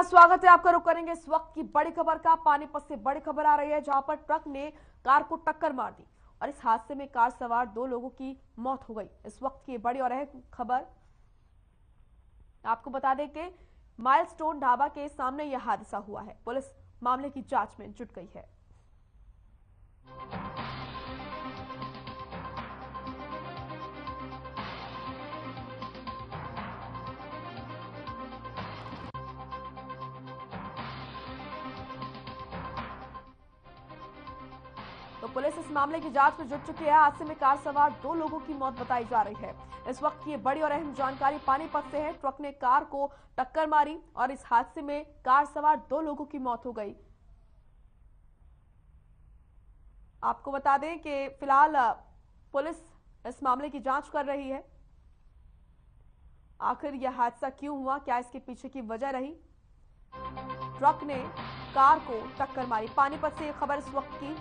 स्वागत है आपका। रुक करेंगे इस वक्त की बड़ी खबर का। पानीपत से बड़ी खबर आ रही है, जहां पर ट्रक ने कार को टक्कर मार दी और इस हादसे में कार सवार 2 लोगों की मौत हो गई। इस वक्त की बड़ी और अहम खबर आपको बता दें कि माइलस्टोन ढाबा के सामने यह हादसा हुआ है। पुलिस मामले की जांच में जुट गई है। तो पुलिस इस मामले की जांच में जुट चुकी है। हादसे में कार सवार 2 लोगों की मौत बताई जा रही है। इस वक्त की बड़ी और अहम जानकारी पानीपत से है। ट्रक ने कार को टक्कर मारी और इस हादसे में कार सवार 2 लोगों की मौत हो गई। आपको बता दें कि फिलहाल पुलिस इस मामले की जांच कर रही है। आखिर यह हादसा क्यों हुआ, क्या इसके पीछे की वजह रही। ट्रक ने कार को टक्कर मारी। पानीपत से खबर इस वक्त की।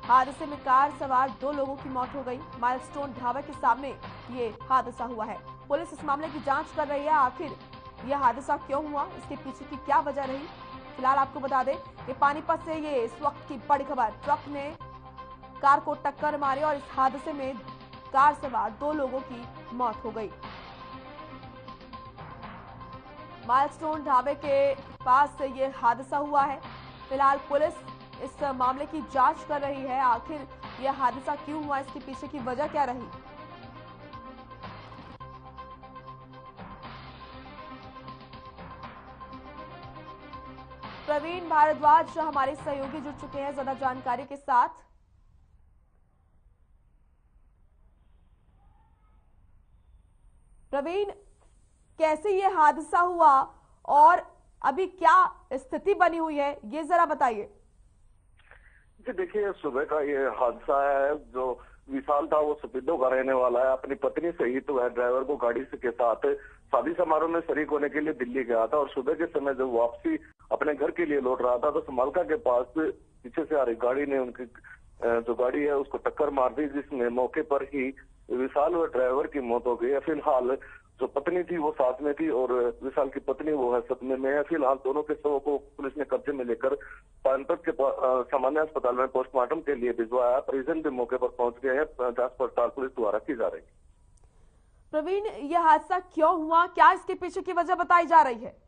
हादसे में कार सवार 2 लोगों की मौत हो गई। माइलस्टोन ढाबा के सामने ये हादसा हुआ है। पुलिस इस मामले की जांच कर रही है। आखिर यह हादसा क्यों हुआ, इसके पीछे की क्या वजह रही। फिलहाल आपको बता दें कि पानीपत से ये इस वक्त की बड़ी खबर। ट्रक ने कार को टक्कर मारी और इस हादसे में कार सवार 2 लोगों की मौत हो गई। माइलस्टोन ढाबे के पास ये हादसा हुआ है। फिलहाल पुलिस इस मामले की जांच कर रही है। आखिर यह हादसा क्यों हुआ, इसके पीछे की वजह क्या रही। प्रवीण भारद्वाज हमारे सहयोगी जुड़ चुके हैं ज्यादा जानकारी के साथ। प्रवीण, कैसे ये हादसा हुआ और अभी क्या स्थिति बनी हुई है, ये जरा बताइए। जी देखिए, सुबह का ये हादसा है। जो विशाल था वो सफेदों का रहने वाला है। अपनी पत्नी सहित वह ड्राइवर को गाड़ी के साथ शादी समारोह में शरीक होने के लिए दिल्ली गया था और सुबह के समय जब वापसी अपने घर के लिए लौट रहा था तो समालका के पास पीछे से आ रही गाड़ी ने उनकी जो गाड़ी है उसको टक्कर मार दी, जिसमें मौके पर ही विशाल और ड्राइवर की मौत हो गई है। फिलहाल जो पत्नी थी वो साथ में थी और विशाल की पत्नी वो है सदमे में है। फिलहाल दोनों के शवों को पुलिस ने कब्जे में लेकर पानीपत के सामान्य अस्पताल में पोस्टमार्टम के लिए भिजवाया। परिजन भी मौके पर पहुंच गए हैं। जांच पड़ताल पुलिस द्वारा की जा रही है। प्रवीण, यह हादसा क्यों हुआ, क्या इसके पीछे की वजह बताई जा रही है।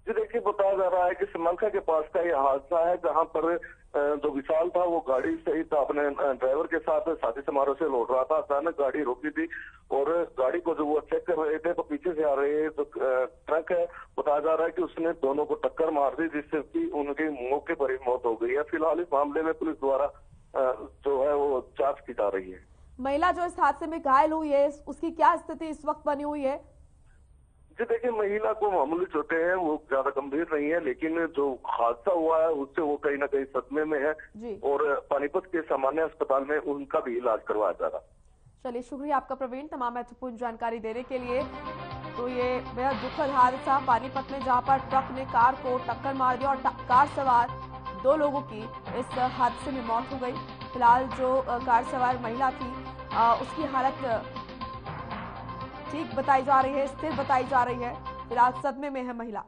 जी देखिए, बताया जा रहा है कि समालका के पास का यह हादसा है, जहां पर जो विशाल था वो गाड़ी सहित अपने ड्राइवर के साथ शादी समारोह से लौट रहा था। अचानक गाड़ी रोकी थी और गाड़ी को जो वो चेक कर रहे थे तो पीछे से आ रहे जो ट्रक है, बताया जा रहा है कि उसने दोनों को टक्कर मार दी, जिससे कि उनकी मौके पर ही मौत हो गई है। फिलहाल इस मामले में पुलिस द्वारा जो है वो जांच की जा रही है। महिला जो इस हादसे में घायल हुई है, उसकी क्या स्थिति इस वक्त बनी हुई है। जी देखिए, महिला को मामूली चोटें हैं, वो ज्यादा गंभीर नहीं है, लेकिन जो हादसा हुआ है उससे वो कहीं ना कहीं सदमे में है और पानीपत के सामान्य अस्पताल में उनका भी इलाज करवाया जा रहा। चलिए, शुक्रिया आपका प्रवीण तमाम महत्वपूर्ण जानकारी देने के लिए। तो ये बेहद दुखद हादसा पानीपत में, जहां पर ट्रक ने कार को टक्कर मार दिया और कार सवार 2 लोगों की इस हादसे में मौत हो गई। फिलहाल जो कार सवार महिला थी उसकी हालत ठीक बताई जा रही है, स्थिर बताई जा रही है। फिलहाल सदमे में है महिला।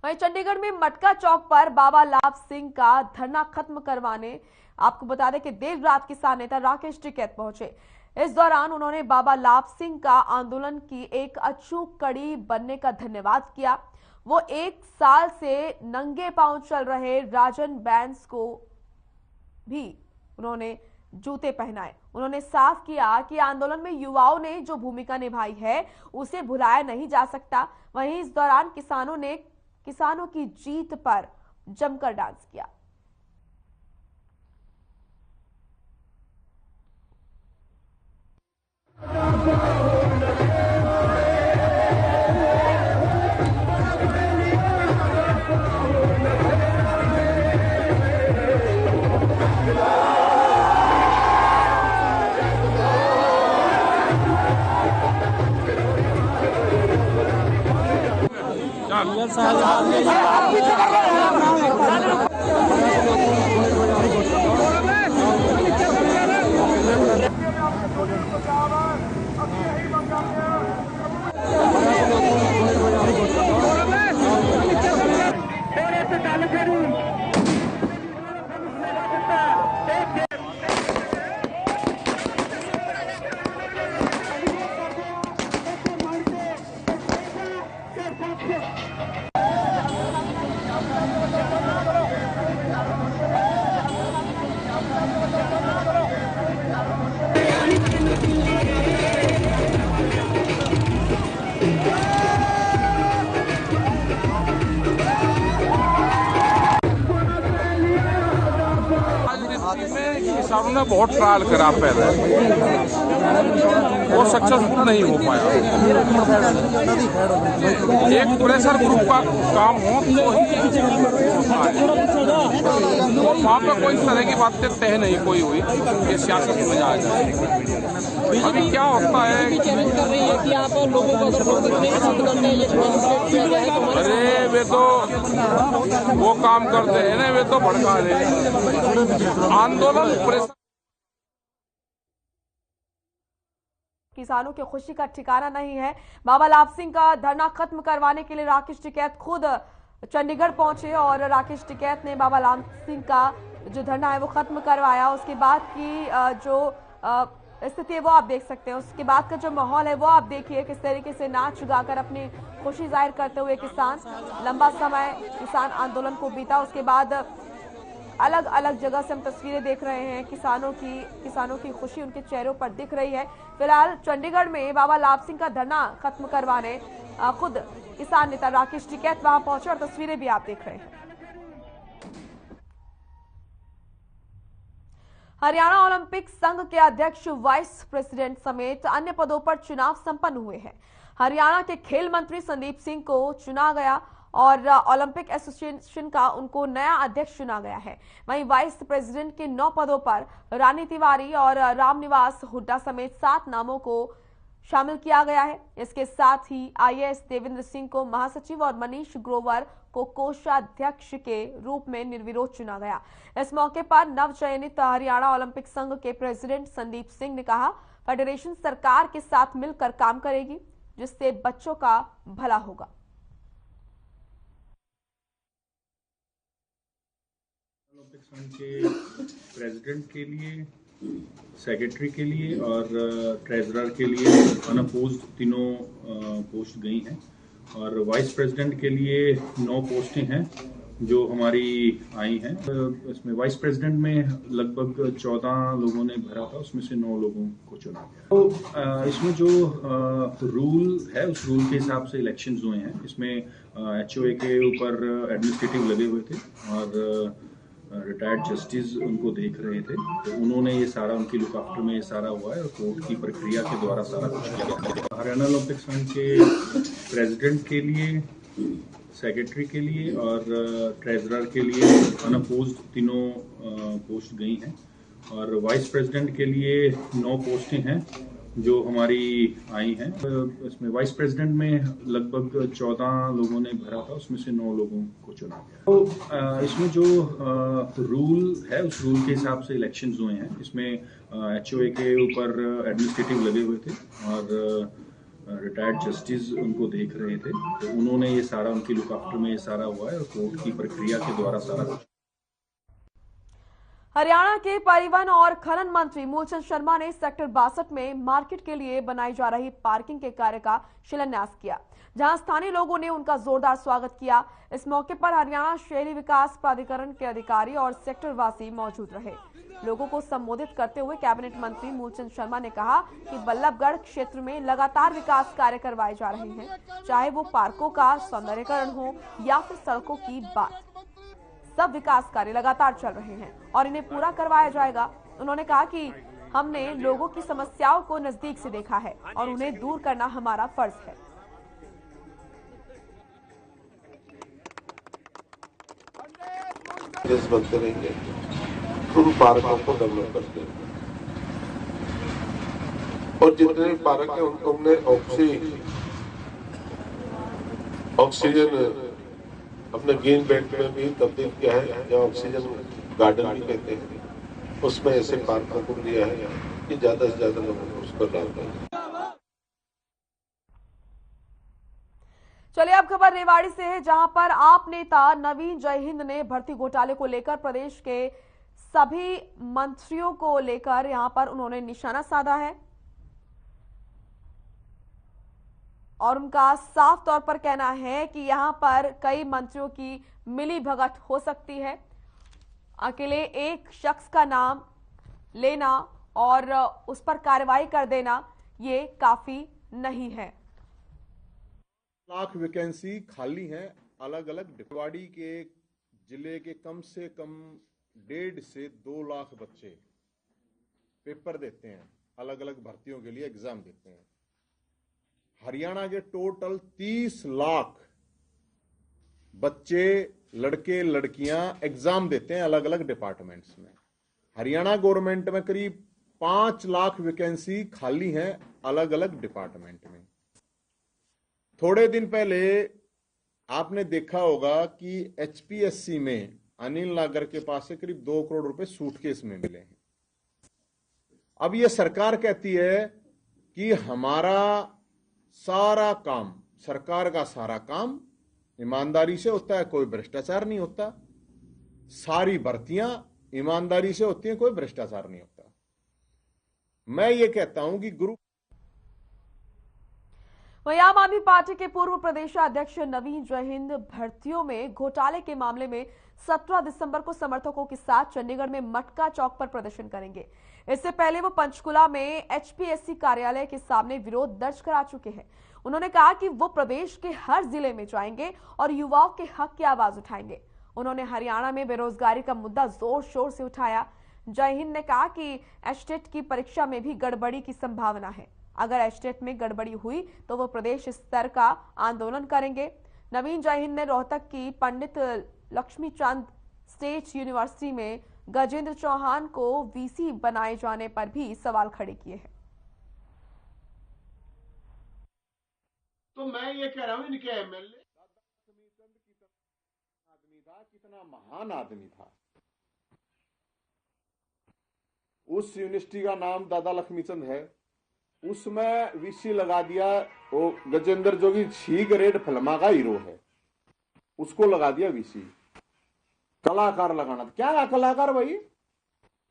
वहीं चंडीगढ़ में मटका चौक पर बाबा लाभ सिंह का धरना खत्म करवाने आपको बता दें कि देर रात किसान नेता राकेश टिकैत पहुंचे। इस दौरान उन्होंने बाबा लाभ सिंह का आंदोलन की एक अचूक कड़ी बनने का धन्यवाद किया। वो 1 साल से नंगे पांव चल रहे राजन बैंड्स को भी उन्होंने जूते पहनाए। उन्होंने साफ किया कि आंदोलन में युवाओं ने जो भूमिका निभाई है उसे भुलाया नहीं जा सकता। वहीं इस दौरान किसानों की जीत पर जमकर डांस किया। उन्होंने बहुत ट्रायल करा पहले, वो सक्सेसफुल नहीं हो पाया। एक प्रेशर ग्रुप का काम हो तो ही होता है, और वहाँ पे कोई तरह की बातें तय नहीं कोई हुई कि सियासत में जाया जाए। अभी क्या होता है, अरे वे तो वो काम करते हैं ना, वे तो भड़का रहे आंदोलन प्रेशर। किसानों की खुशी का ठिकाना नहीं है। बाबा लाभ सिंह का धरना खत्म करवाने के लिए राकेश टिकैत खुद चंडीगढ़ पहुंचे और राकेश टिकैत ने बाबा लाभ सिंह का जो धरना है वो खत्म करवाया। उसके बाद की जो स्थिति है वो आप देख सकते हैं, उसके बाद का जो माहौल है वो आप देखिए, किस तरीके से नाच गाकर अपनी खुशी जाहिर करते हुए किसान लंबा समय किसान आंदोलन को बीता। उसके बाद अलग अलग जगह से हम तस्वीरें देख रहे हैं किसानों की खुशी उनके चेहरों पर दिख रही है। फिलहाल चंडीगढ़ में बाबा लाभ सिंह का धरना खत्म करवाने खुद किसान नेता राकेश टिकैत वहां पहुंचे और तस्वीरें भी आप देख रहे हैं। हरियाणा ओलंपिक संघ के अध्यक्ष, वाइस प्रेसिडेंट समेत अन्य पदों पर चुनाव संपन्न हुए हैं। हरियाणा के खेल मंत्री संदीप सिंह को चुना गया और ओलंपिक एसोसिएशन का उनको नया अध्यक्ष चुना गया है। वहीं वाइस प्रेसिडेंट के 9 पदों पर रानी तिवारी और रामनिवास हुड्डा समेत 7 नामों को शामिल किया गया है। इसके साथ ही आईएएस देवेंद्र सिंह को महासचिव और मनीष ग्रोवर को कोषाध्यक्ष के रूप में निर्विरोध चुना गया। इस मौके पर नवचयनित हरियाणा ओलंपिक संघ के प्रेसिडेंट संदीप सिंह ने कहा, फेडरेशन सरकार के साथ मिलकर काम करेगी जिससे बच्चों का भला होगा। ओलंपिक संघ के प्रेसिडेंट के लिए, सेक्रेटरी के लिए और ट्रेजरर के लिए अनअपोज्ड तीनों पोस्ट गई हैं और वाइस प्रेसिडेंट के लिए 9 पोस्टें हैं जो हमारी आई हैं। इसमें वाइस प्रेसिडेंट में लगभग 14 लोगों ने भरा था, उसमें से 9 लोगों को चुना गया। तो इसमें जो रूल है उस रूल के हिसाब से इलेक्शंस हुए हैं। इसमें एचओए के ऊपर एडमिनिस्ट्रेटिव लगे हुए थे और रिटायर्ड जस्टिस उनको देख रहे थे, तो उन्होंने ये सारा उनकी लुक आफ्टर में ये सारा हुआ है और कोर्ट की प्रक्रिया के द्वारा सारा कुछ किया गया। हरियाणा ओलंपिक संघ के प्रेसिडेंट के लिए, सेक्रेटरी के लिए और ट्रेजरर के लिए अनअपोज्ड तीनों पोस्ट गई हैं और वाइस प्रेसिडेंट के लिए 9 पोस्टें हैं जो हमारी आई हैं। इसमें वाइस प्रेसिडेंट में लगभग 14 लोगों ने भरा था, उसमें से 9 लोगों को चुना गया। तो इसमें जो रूल है उस रूल के हिसाब से इलेक्शंस हुए हैं। इसमें एचओए के ऊपर एडमिनिस्ट्रेटिव लगे हुए थे और रिटायर्ड जस्टिस उनको देख रहे थे, तो उन्होंने ये सारा उनकी लुक आफ्टर में ये सारा हुआ है और कोर्ट की प्रक्रिया के द्वारा सारा कुछ। हरियाणा के परिवहन और खनन मंत्री मूलचंद शर्मा ने सेक्टर 62 में मार्केट के लिए बनाई जा रही पार्किंग के कार्य का शिलान्यास किया, जहां स्थानीय लोगों ने उनका जोरदार स्वागत किया। इस मौके पर हरियाणा शहरी विकास प्राधिकरण के अधिकारी और सेक्टर वासी मौजूद रहे। लोगों को संबोधित करते हुए कैबिनेट मंत्री मूलचंद शर्मा ने कहा कि बल्लभगढ़ क्षेत्र में लगातार विकास कार्य करवाए जा रहे हैं, चाहे वो पार्कों का सौंदर्यीकरण हो या फिर सड़कों की बात। सब विकास कार्य लगातार चल रहे हैं और इन्हें पूरा करवाया जाएगा। उन्होंने कहा कि हमने लोगों की समस्याओं को नजदीक से देखा है और उन्हें दूर करना हमारा फर्ज है। बनते रहेंगे, उन पार्कों को डेवलप करते हैं और जितने भी पार्क है उनको हमने ऑक्सीजन अपने ग्रीन बेल्ट में भी तब्दील किया है, या ऑक्सीजन गार्डन भी कहते हैं। उसमें ऐसे पार्कों को लिया है कि ज्यादा से ज्यादा लोगों को उसको लाभ मिले। चलिए अब खबर रेवाड़ी से है, जहां पर आप नेता नवीन जयहिंद ने भर्ती घोटाले को लेकर प्रदेश के सभी मंत्रियों को लेकर यहां पर उन्होंने निशाना साधा है और उनका साफ तौर पर कहना है कि यहां पर कई मंत्रियों की मिली भगत हो सकती है। अकेले एक शख्स का नाम लेना और उस पर कार्रवाई कर देना ये काफी नहीं है। लाख वैकेंसी खाली हैं अलग अलग। रेवाड़ी के जिले के कम से कम 1.5 से 2 लाख बच्चे पेपर देते हैं, अलग अलग भर्तियों के लिए एग्जाम देते हैं। हरियाणा के टोटल 30 लाख बच्चे, लड़के लड़कियां एग्जाम देते हैं अलग अलग डिपार्टमेंट्स में। हरियाणा गवर्नमेंट में करीब 5 लाख वैकेंसी खाली हैं अलग अलग डिपार्टमेंट में। थोड़े दिन पहले आपने देखा होगा कि एचपीएससी में अनिल नागर के पास से करीब 2 करोड़ रुपए सूटकेस में मिले हैं। अब यह सरकार कहती है कि हमारा सारा काम, सरकार का सारा काम ईमानदारी से होता है, कोई भ्रष्टाचार नहीं होता। सारी भर्तियां ईमानदारी से होती हैं, कोई भ्रष्टाचार नहीं होता। मैं ये कहता हूं कि गुरु वहीं आम आदमी पार्टी के पूर्व प्रदेशाध्यक्ष नवीन जयहिंद भर्तियों में घोटाले के मामले में 17 दिसंबर को समर्थकों के साथ चंडीगढ़ में मटका चौक पर प्रदर्शन करेंगे। इससे पहले वो पंचकुला में एचपीएससी कार्यालय के सामने विरोध दर्ज करा चुके हैं। उन्होंने कहा कि वो प्रदेश के हर जिले में जाएंगे और युवाओं के हक की आवाज उठाएंगे। उन्होंने हरियाणा में बेरोजगारी का मुद्दा जोर शोर से उठाया। जयहिंद ने कहा कि एचटेट की परीक्षा में भी गड़बड़ी की संभावना है। अगर एचटेट में गड़बड़ी हुई तो वो प्रदेश स्तर का आंदोलन करेंगे। नवीन जयहिंद ने रोहतक की पंडित लक्ष्मीचंद स्टेट यूनिवर्सिटी में गजेंद्र चौहान को वीसी बनाए जाने पर भी सवाल खड़े किए हैं। तो मैं ये कह रहा हूं, इनके एमएलए आदमी था, कितना महान आदमी था। उस यूनिवर्सिटी का नाम दादा लक्ष्मीचंद है, उसमें वीसी लगा दिया। वो गजेंद्र जो कि 6 ग्रेड फिल्मा का हीरो है, उसको लगा दिया वीसी। कलाकार लगाना, क्या कलाकार भाई?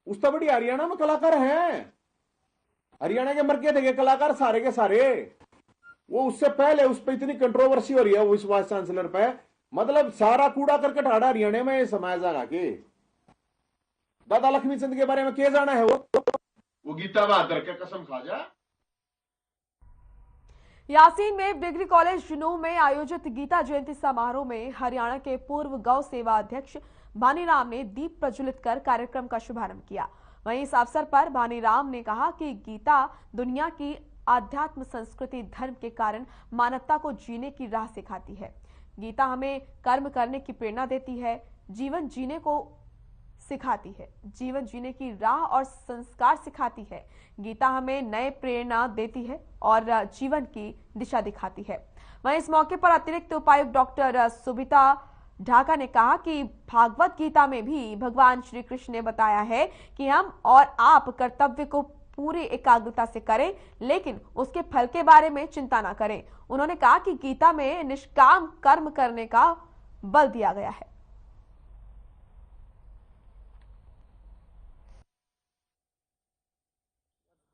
उस तो बड़ी हरियाणा में कलाकार हैं। हरियाणा के मर के थे कलाकार सारे के सारे। वो उससे पहले उस पर इतनी कंट्रोवर्सी हो रही है, वो इस वाइस चांसलर पे, मतलब सारा कूड़ा करकट हाड़ा हरियाणा में समाया जागा के। दादा लक्ष्मीचंद के बारे में क्या जाना है? वो गीता बहादुर के कसम खा जा। यासीन में डिग्री कॉलेज जुनू में आयोजित गीता जयंती समारोह में हरियाणा के पूर्व गौ सेवा अध्यक्ष भानीराम ने दीप प्रज्वलित कर कार्यक्रम का शुभारंभ किया। वहीं इस अवसर पर भानीराम ने कहा कि गीता दुनिया की आध्यात्म, संस्कृति, धर्म के कारण मानवता को जीने की राह सिखाती है। गीता हमें कर्म करने की प्रेरणा देती है, जीवन जीने को सिखाती है, जीवन जीने की राह और संस्कार सिखाती है। गीता हमें नए प्रेरणा देती है और जीवन की दिशा दिखाती है। वहीं इस मौके पर अतिरिक्त उपायुक्त डॉक्टर सुबिता ढाका ने कहा कि भागवत गीता में भी भगवान श्री कृष्ण ने बताया है कि हम और आप कर्तव्य को पूरी एकाग्रता से करें, लेकिन उसके फल के बारे में चिंता ना करें। उन्होंने कहा कि गीता में निष्काम कर्म करने का बल दिया गया है।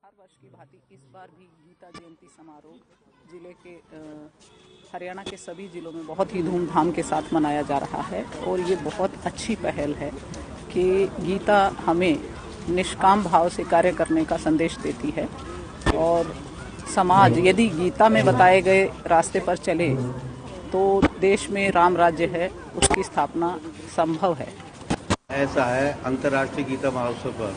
हर वर्ष की भांति इस बार भी गीता जयंती समारोह जिले के हरियाणा के सभी जिलों में बहुत ही धूमधाम के साथ मनाया जा रहा है और ये बहुत अच्छी पहल है कि गीता हमें निष्काम भाव से कार्य करने का संदेश देती है और समाज यदि गीता में बताए गए रास्ते पर चले तो देश में राम राज्य है, उसकी स्थापना संभव है। ऐसा है अंतर्राष्ट्रीय गीता महोत्सव पर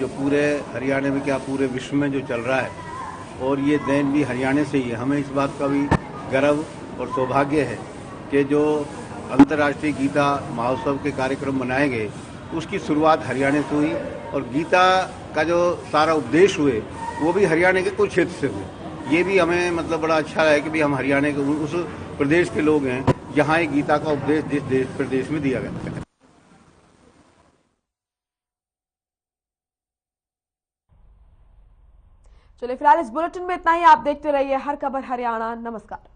जो पूरे हरियाणा में क्या पूरे विश्व में जो चल रहा है और ये देन भी हरियाणा से ही है। हमें इस बात का भी गर्व और सौभाग्य है कि जो अंतर्राष्ट्रीय गीता महोत्सव के कार्यक्रम मनाए गए उसकी शुरुआत हरियाणा से हुई और गीता का जो सारा उपदेश हुए वो भी हरियाणा के कुछ क्षेत्र से हुए। ये भी हमें मतलब बड़ा अच्छा है कि भी हम हरियाणा के उस प्रदेश के लोग हैं जहाँ ये गीता का उपदेश जिस देश प्रदेश में दिया गया है। चलिए फिलहाल इस बुलेटिन में इतना ही। आप देखते रहिए हर खबर हरियाणा। नमस्कार।